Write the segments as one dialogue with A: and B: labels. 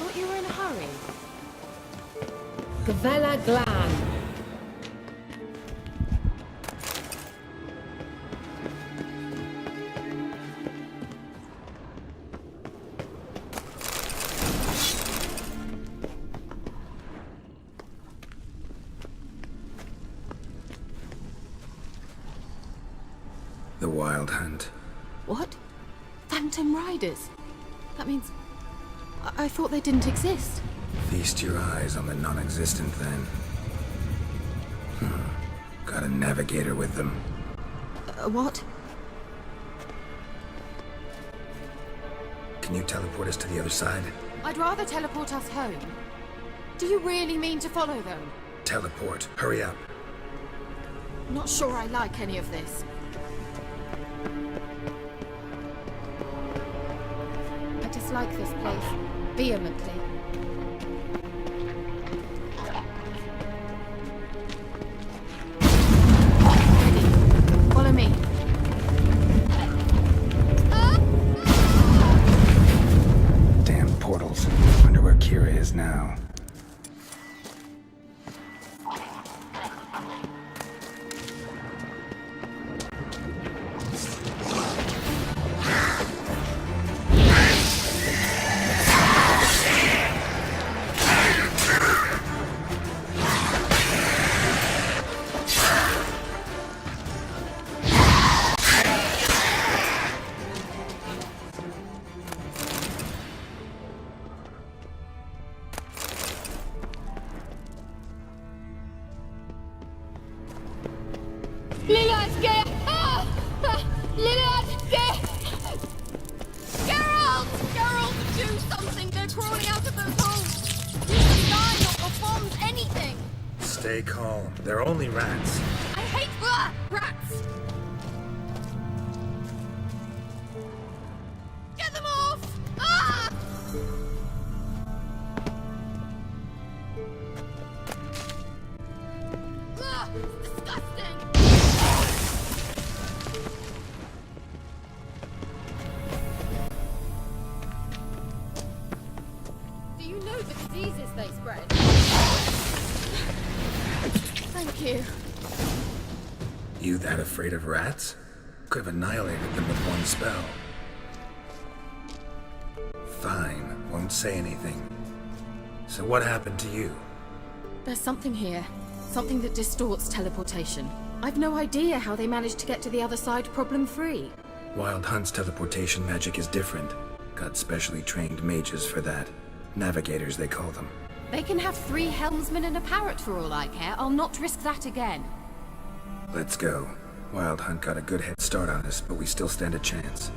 A: thought you were in a hurry.
B: Gavella Glan.
C: The Wild Hunt.
A: What? Phantom Riders? That means... I thought they didn't exist.
C: Feast your eyes on the non-existent then. Got a navigator with them.
A: What?
C: Can you teleport us to the other side?
A: I'd rather teleport us home. Do you really mean to follow them?
C: Teleport. Hurry up.
A: Not sure I like any of this. I dislike this place vehemently. Ready. Follow me.
C: Damn portals. Wonder where Kira is now.
A: Geralt, do something! They're crawling out of those holes! Use a knife or bombs, anything!
C: Stay calm. They're only rats.
A: I hate rats! Get them off! Ah! Ugh, it's disgusting! Do you know the diseases they spread? Thank you.
C: You that afraid of rats? Could have annihilated them with one spell. Fine, won't say anything. So what happened to you?
A: There's something here. Something that distorts teleportation. I've no idea how they managed to get to the other side problem-free.
C: Wild Hunt's teleportation magic is different. Got specially trained mages for that. Navigators, they call them.
A: They can have 3 helmsmen and a parrot for all I care. I'll not risk that again.
C: Let's go. Wild Hunt got a good head start on us, but we still stand a chance.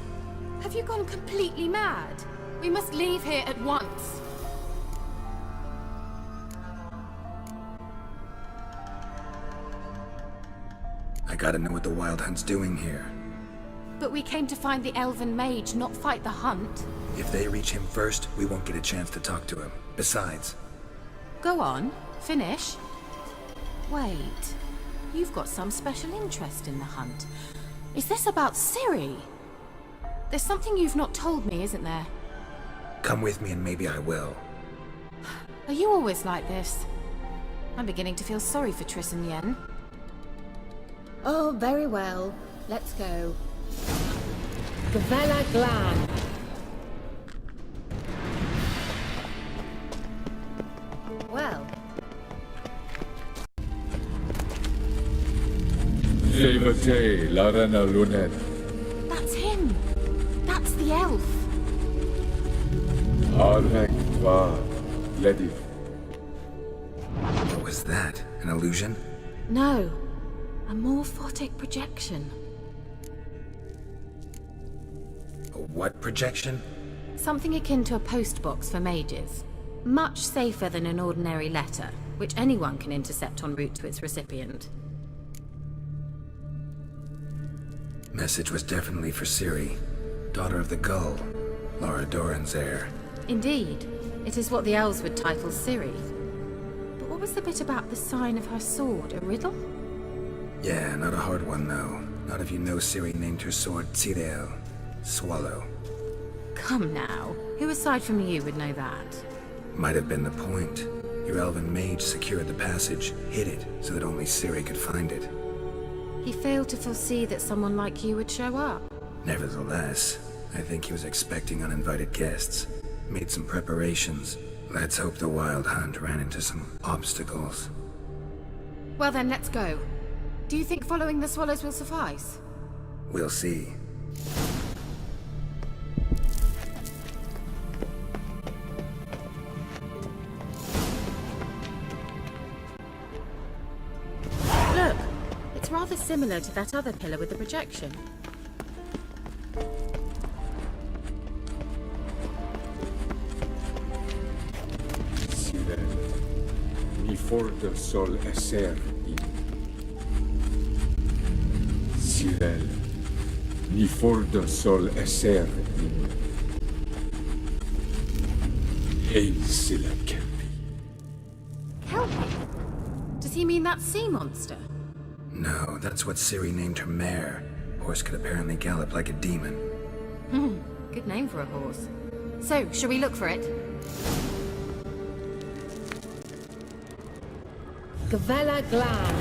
A: Have you gone completely mad? We must leave here at once.
C: I gotta know what the Wild Hunt's doing here.
A: But we came to find the elven mage, not fight the hunt.
C: If they reach him first, we won't get a chance to talk to him. Besides...
A: Go on, finish. Wait, you've got some special interest in the hunt. Is this about Ciri? There's something you've not told me, isn't there?
C: Come with me and maybe I will.
A: Are you always like this? I'm beginning to feel sorry for Triss and Yen.
B: Oh, very well. Let's go. Gavella Glan. Well.
D: Levate, Larena Lunet.
A: That's him! That's the elf!
D: Arvek Tvar, Ledif.
C: What was that? An illusion?
A: No. A morphotic projection.
C: A what projection?
A: Something akin to a postbox for mages. Much safer than an ordinary letter, which anyone can intercept en route to its recipient.
C: Message was definitely for Ciri, daughter of the Gull, Lara Doran's heir.
A: Indeed. It is what the elves would title Ciri. But what was the bit about the sign of her sword? A riddle?
C: Yeah, not a hard one though. Not if you know Ciri named her sword Tsidel, Swallow.
A: Come now. Who aside from you would know that?
C: Might have been the point. Your elven mage secured the passage, hid it, so that only Ciri could find it.
A: He failed to foresee that someone like you would show up.
C: Nevertheless, I think he was expecting uninvited guests. Made some preparations. Let's hope the Wild Hunt ran into some obstacles.
A: Well then, let's go. Do you think following the swallows will suffice?
C: We'll see.
A: Look! It's rather similar to that other pillar with the projection.
D: Sirel, ni forda sol esser in. Sirel, ni forda sol esser in. Hail Silla Kelpie.
A: Kelpie? Does he mean that sea monster?
C: No, that's what Ciri named her mare. Horse could apparently gallop like a demon.
A: Good name for a horse. So, shall we look for it?
B: Gavella Glan.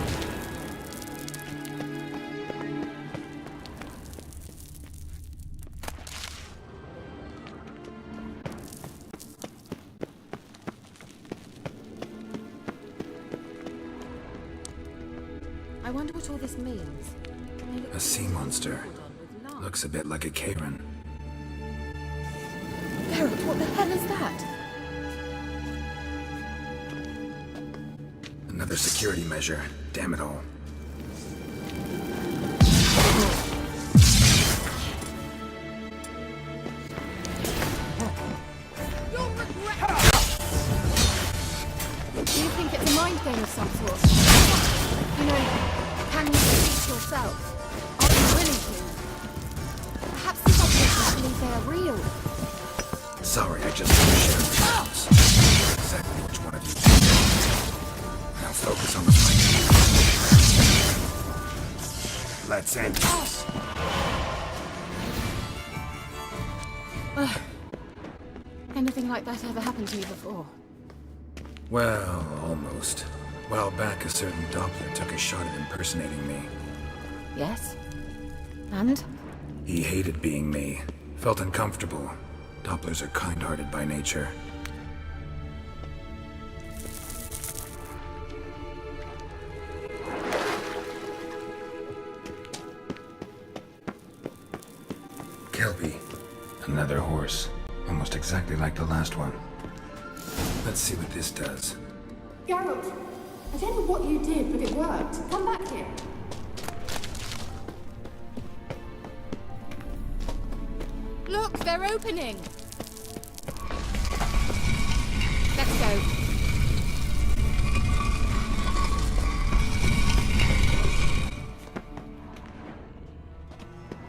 A: I wonder what all this means. They look
C: A sea monster.
A: with large-
C: Looks a bit like a Karen.
A: Geralt, what the hell is that?
C: Another security measure. Damn it all.
A: Do you think it's a mind game of some sort? You know, can you speak yourself? Are you willing to? Perhaps these objects believe they are real.
C: Sorry, I just want to share the sounds. Exactly which one of you. Now focus on the fight. Let's end this.
A: Anything like that ever happened to you before?
C: Well, almost. A while back, a certain Doppler took a shot at impersonating me.
A: Yes. And?
C: He hated being me. Felt uncomfortable. Dopplers are kind-hearted by nature. Kelpie. Another horse. Almost exactly like the last one. Let's see what this does.
A: Geralt, I don't know what you did, but it worked. Come back here. Look, they're opening. Let's go.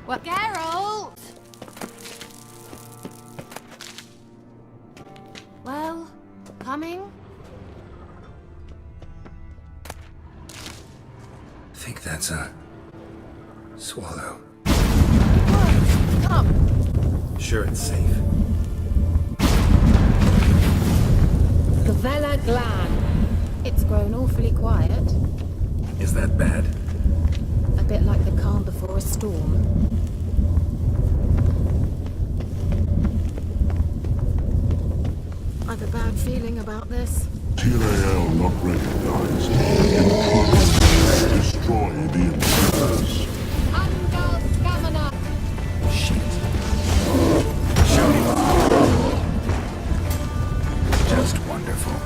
A: What, Geralt? Well, coming?
C: I think that's a swallow.
A: What? Come.
C: Sure, it's safe.
B: Gavella Glan.
A: It's grown awfully quiet.
C: Is that bad?
A: A bit like the calm before a storm. I've a bad feeling about this.
E: Tyrael not recognized. Destroy the intruders.
A: Angal Scamana!
C: Shit. Show me. Just wonderful.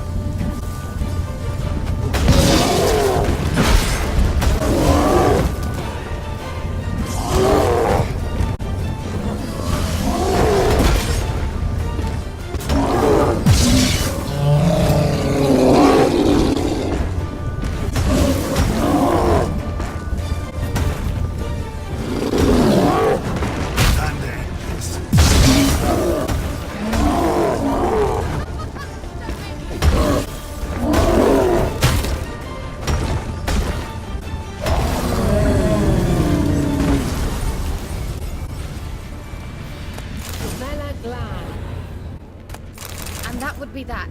A: And that would be that.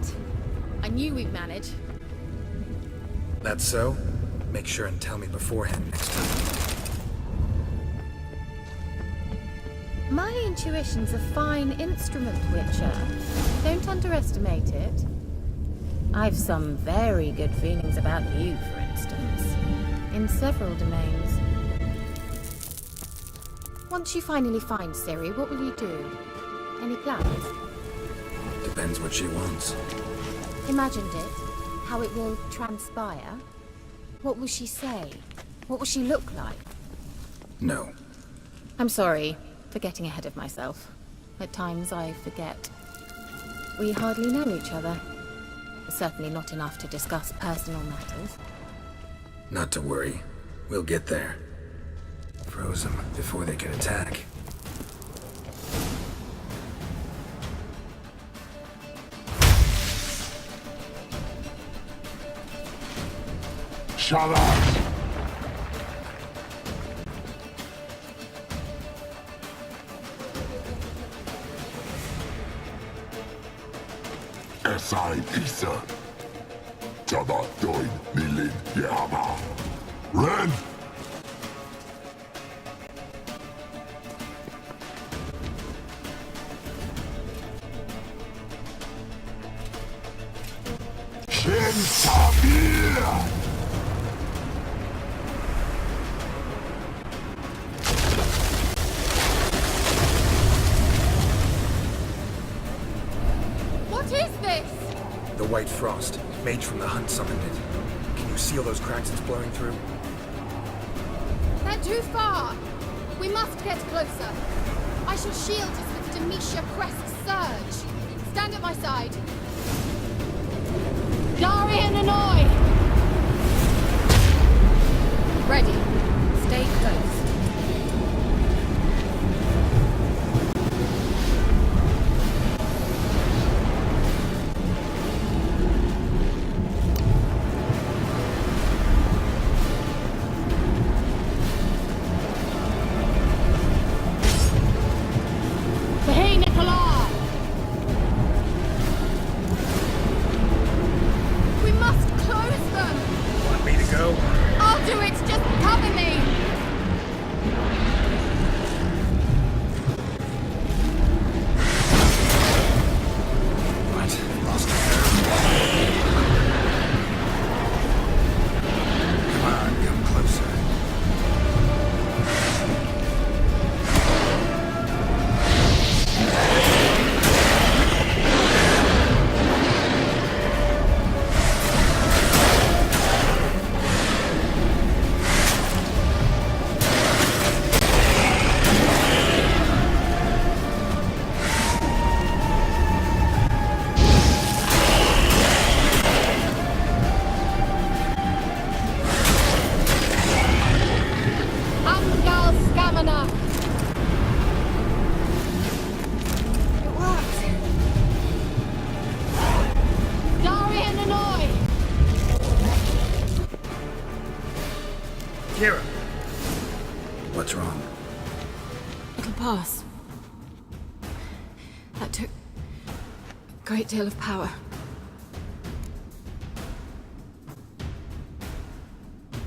A: I knew we'd manage.
C: That's so? Make sure and tell me beforehand next time.
A: My intuition's a fine instrument, Witcher. Don't underestimate it. I've some very good feelings about you, for instance. In several domains. Once you finally find Ciri, what will you do? Any plans?
C: Depends what she wants.
A: Imagined it. How it will transpire. What will she say? What will she look like?
C: No.
A: I'm sorry for getting ahead of myself. At times I forget. We hardly know each other. Certainly not enough to discuss personal matters.
C: Not to worry. We'll get there. Froze them before they could attack.
E: Shut up! Esai Isa. Jada Doin Nilin Yama. Ren! Shin Sabir!
A: What is this?
C: The White Frost. Mage from the Hunt summoned it. Can you seal those cracks it's blowing through?
A: They're too far. We must get closer. I shall shield us with Demetia Crest's surge. Stand at my side. Darian Annoy! Ready. Stay close. Hey, Nicola! We must close them!
C: Want me to go?
A: I'll do it! Just cover me!
C: What? Lost it. Come on, come closer.
A: Angal Scamina! It worked! Darian Annoy!
C: Kira! What's wrong?
A: It'll pass. That took a great deal of power.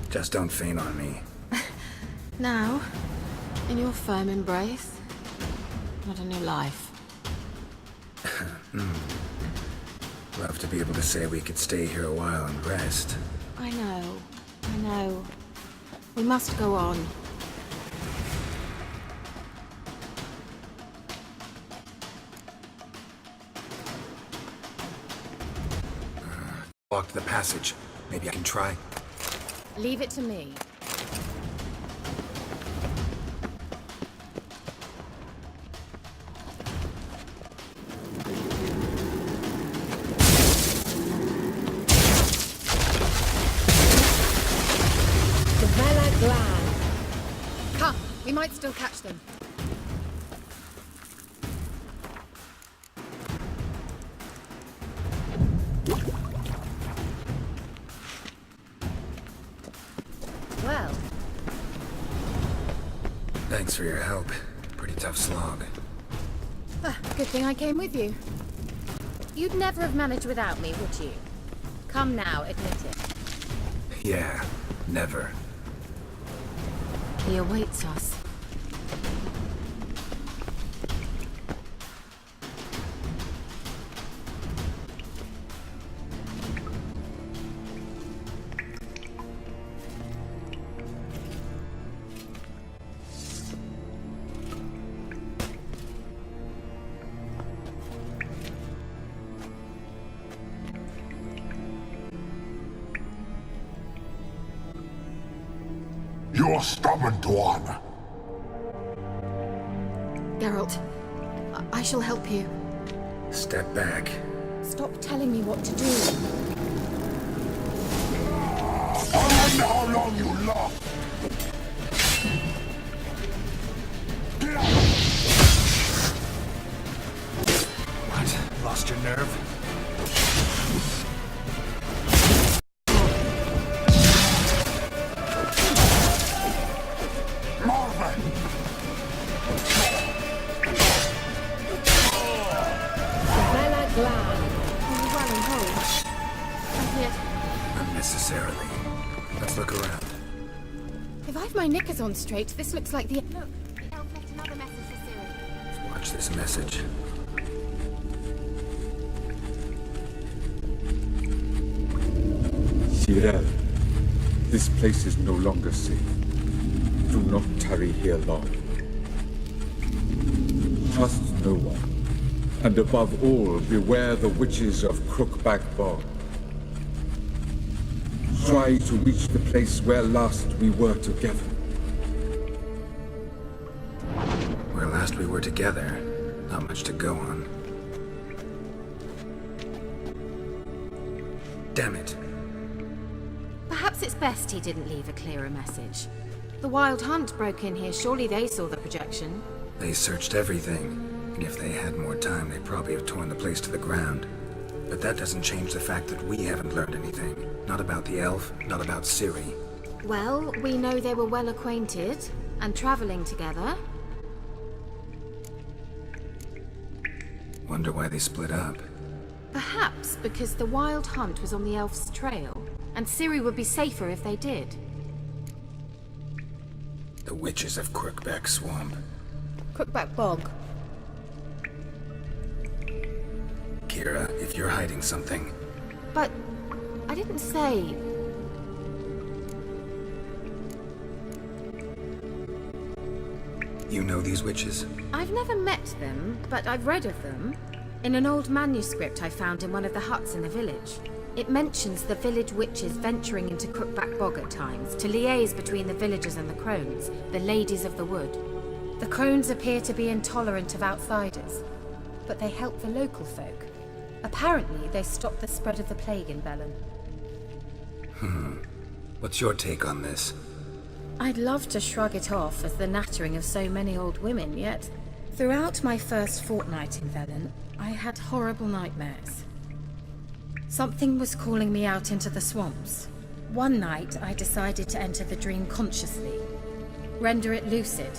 C: Just don't faint on me.
A: Now, in your firm embrace, not a new life.
C: Love to be able to say we could stay here a while and rest.
A: I know. We must go on.
C: Walk to the passage. Maybe I can try.
A: Leave it to me.
B: Gavella Glan.
A: Come, we might still catch them. Well,
C: Thanks for your help. Pretty tough slog.
A: good thing I came with you. You'd never have managed without me, would you? Come now, admit it.
C: Yeah, never.
A: He awaits us.
E: You're stubborn, Tuan.
A: Geralt, I shall help you.
C: Step back.
A: Stop telling me what to do.
E: I wonder how long you last. Get out!
C: What? Lost your nerve?
E: Marvin!
B: The Bella Glan.
A: Are you well and whole? And yet,
C: Unnecessarily. Let's look around.
A: if I've my knickers on straight, this looks like the... Look, the elf left another message for Ciri.
C: Watch this message.
D: Cyril, this place is no longer safe. Do not tarry here long. Trust no one. And above all, beware the witches of Crookback Bog. Try to reach the place where last we were together.
C: Where last we were together, not much to go on. Damn it.
A: Perhaps it's best he didn't leave a clearer message. The Wild Hunt broke in here. Surely they saw the projection.
C: They searched everything. And if they had more time, they'd probably have torn the place to the ground. But that doesn't change the fact that we haven't learned anything. Not about the elf, not about Ciri.
A: Well, we know they were well acquainted and traveling together.
C: Wonder why they split up.
A: Perhaps because the Wild Hunt was on the elf's trail, and Ciri would be safer if they did.
C: The witches of Crookback Swamp.
A: Crookback Bog.
C: Kira, if you're hiding something,
A: But I didn't say...
C: you know these witches?
A: I've never met them, but I've read of them. In an old manuscript I found in one of the huts in the village. It mentions the village witches venturing into Crookback Bog at times to liaise between the villagers and the crones, the ladies of the wood. The crones appear to be intolerant of outsiders, but they help the local folk. Apparently, they stopped the spread of the plague in Bellin.
C: What's your take on this?
A: I'd love to shrug it off as the nattering of so many old women, yet throughout my first fortnight in Velen, I had horrible nightmares. Something was calling me out into the swamps. One night, I decided to enter the dream consciously, render it lucid.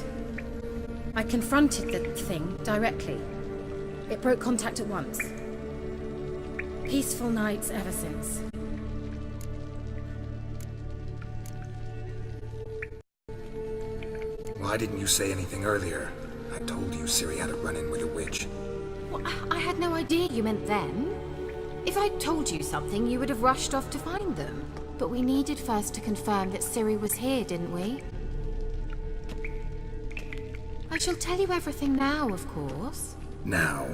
A: I confronted the thing directly. It broke contact at once. Peaceful nights ever since.
C: Why didn't you say anything earlier? I told you Ciri had a run-in with a witch.
A: Well, I had no idea you meant then. If I'd told you something, you would have rushed off to find them. But we needed first to confirm that Ciri was here, didn't we? I shall tell you everything now, of course.
C: Now,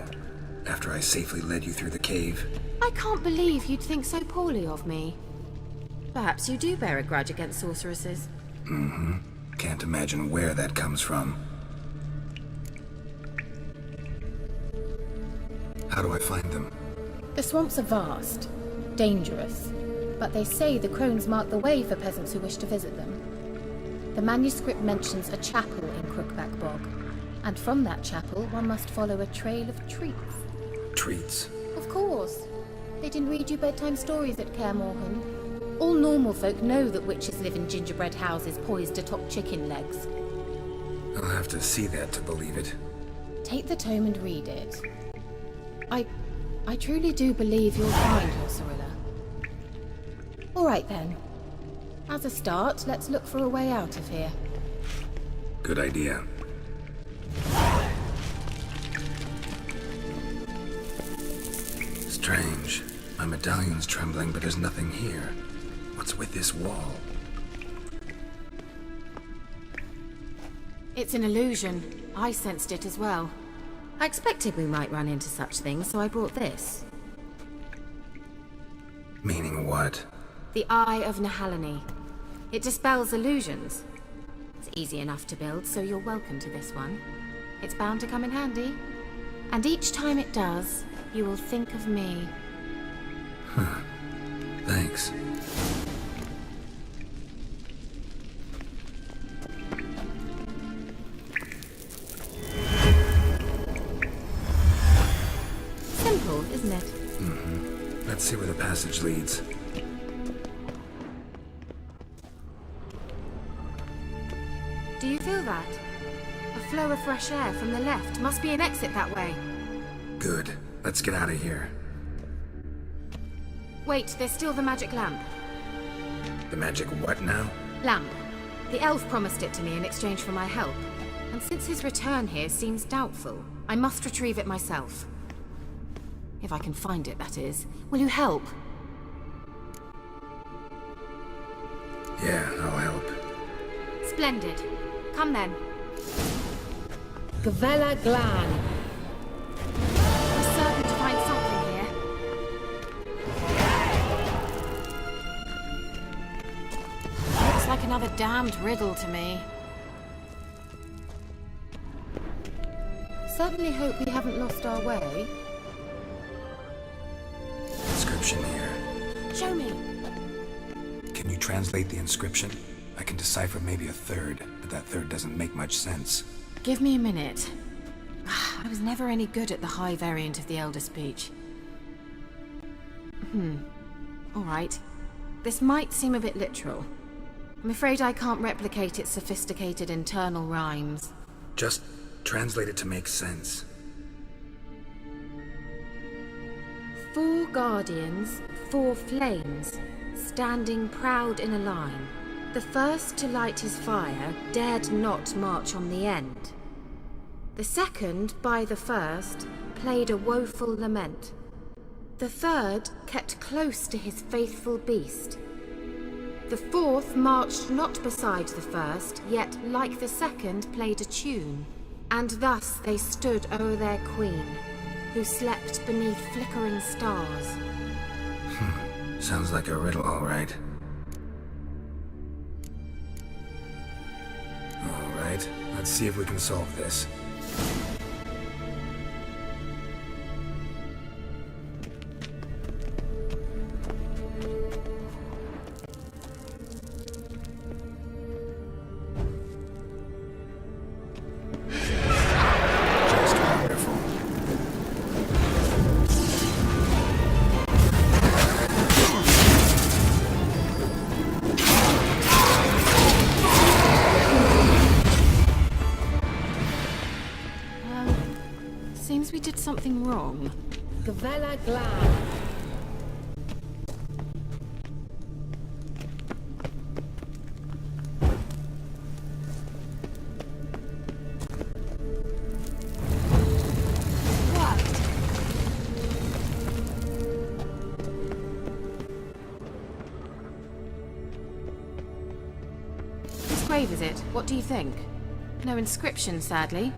C: after I safely led you through the cave,
A: I can't believe you'd think so poorly of me. Perhaps you do bear a grudge against sorceresses.
C: can't imagine where that comes from. How do I find them?
A: The swamps are vast, dangerous, but they say the crones mark the way for peasants who wish to visit them. The manuscript mentions a chapel in Crookback Bog, and from that chapel one must follow a trail of treats.
C: Treats?
A: Of course. They didn't read you bedtime stories at Kaer Morhen. All normal folk know that witches live in gingerbread houses poised atop chicken legs.
C: I'll have to see that to believe it.
A: Take the tome and read it. I truly do believe you'll find your Cirilla. All right then. As a start, let's look for a way out of here.
C: Good idea. Strange. My medallion's trembling, but there's nothing here. What's with this wall?
A: It's an illusion. I sensed it as well. I expected we might run into such things, so I brought this.
C: Meaning what?
A: The Eye of Nehaleni. It dispels illusions. It's easy enough to build, so you're welcome to this one. It's bound to come in handy. And each time it does, you will think of me.
C: Thanks.
A: Simple, isn't it?
C: Let's see where the passage leads.
A: Do you feel that? A flow of fresh air from the left. Must be an exit that way.
C: Good. Let's get out of here.
A: Wait, there's still the magic lamp.
C: The magic what now?
A: Lamp. The elf promised it to me in exchange for my help. And since his return here seems doubtful, I must retrieve it myself. If I can find it, that is. Will you help?
C: Yeah, I'll help.
A: Splendid. Come then.
B: Gavella Glan.
A: I'm certain to find something here. Looks like another damned riddle to me. Certainly hope we haven't lost our way.
C: Inscription here.
A: Show me.
C: Can you translate the inscription? I can decipher maybe a third, but that third doesn't make much sense.
A: Give me a minute. I was never any good at the high variant of the Elder Speech. All right. This might seem a bit literal. I'm afraid I can't replicate its sophisticated internal rhymes.
C: Just translate it to make sense.
A: 4 guardians, 4 flames, standing proud in a line. The first to light his fire dared not march on the end. The second, by the first, played a woeful lament. The third kept close to his faithful beast. The fourth marched not beside the first, yet, like the second, played a tune. And thus they stood o'er their queen, who slept beneath flickering stars.
C: Sounds like a riddle, all right. All right, let's see if we can solve this. Just wonderful.
A: Seems we did something wrong.
B: Gavella Glan.
A: Whose grave is it? What do you think? No inscription, sadly.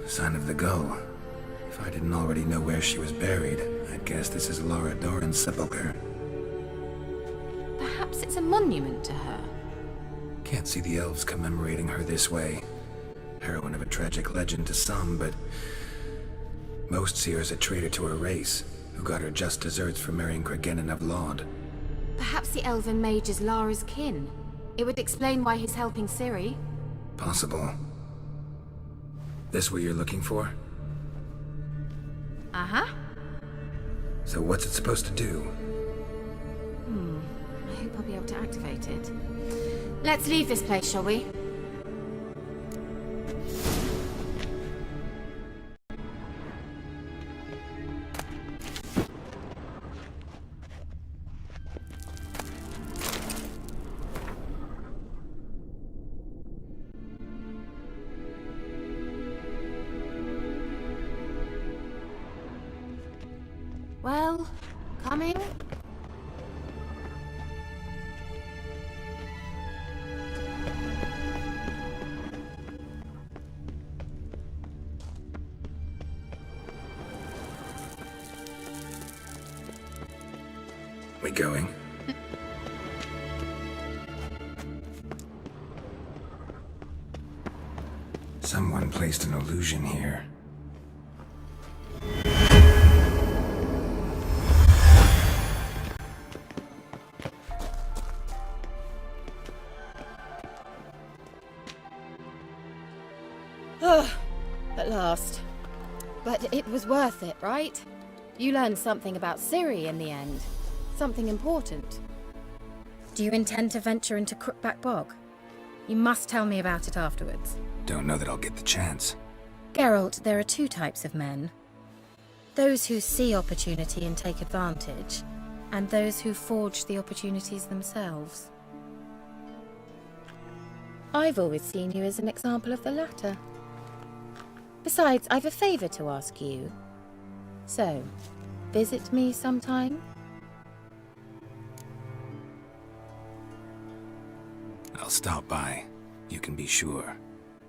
C: Sign of the gull. If I didn't already know where she was buried, I'd guess this is Lara Dorren's sepulcher.
A: Perhaps it's a monument to her.
C: Can't see the elves commemorating her this way. Heroine of a tragic legend to some, but most see her as a traitor to her race, who got her just deserts for marrying Cregennan of Laud.
A: Perhaps the elven mage is Lara's kin. It would explain why he's helping Ciri.
C: Possible. This what you're looking for?
A: Uh-huh.
C: So what's it supposed to do?
A: I hope I'll be able to activate it. Let's leave this place, shall we? Well, coming?
C: We going? Someone placed an illusion here.
A: At last. But it was worth it, right? You learned something about Ciri in the end. Something important. Do you intend to venture into Crookback Bog? You must tell me about it afterwards.
C: Don't know that I'll get the chance.
A: Geralt, there are two types of men. Those who see opportunity and take advantage, and those who forge the opportunities themselves. I've always seen you as an example of the latter. Besides, I've a favor to ask you. So, visit me sometime?
C: I'll stop by. You can be sure.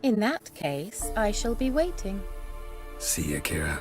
A: In that case, I shall be waiting.
C: See ya, Kira.